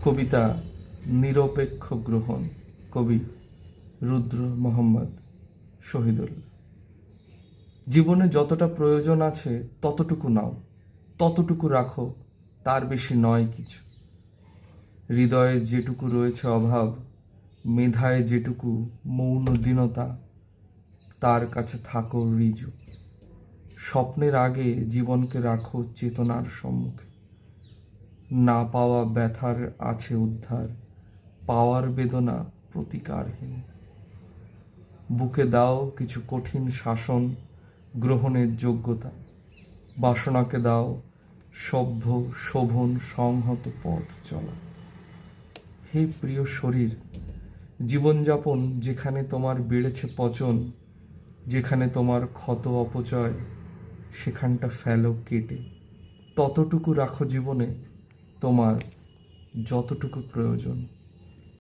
কবিতা নিরপেক্ষ গ্রহণ, কবি রুদ্র মোহাম্মদ শহীদুল্লাহ। জীবনে যতটা প্রয়োজন আছে ততটুকু নাও, ততটুকু রাখো, তার বেশি নয় কিছু। হৃদয়ে যেটুকু রয়েছে অভাব, মেধায় যেটুকু মৌন দীনতা, তার কাছে থাকো ঋজু। স্বপ্নের আগে জীবনকে রাখো চেতনার সম্মুখে। না পাওয়া ব্যথার আছে উদ্ধার, পাওয়ার বেদনা প্রতিকারহীন। বুকে দাও কিছু কঠিন শাসন, গ্রহণের যোগ্যতা। বাসনাকে দাও সভ্য শোভন সংহত পথ চলা। হে প্রিয় শরীর, জীবনযাপন যেখানে তোমার বেড়েছে পচন, যেখানে তোমার ক্ষত অপচয়, সেখানটা ফেলো কেটে। ততটুকু রাখো জীবনে তোমার যতটুকু প্রয়োজন।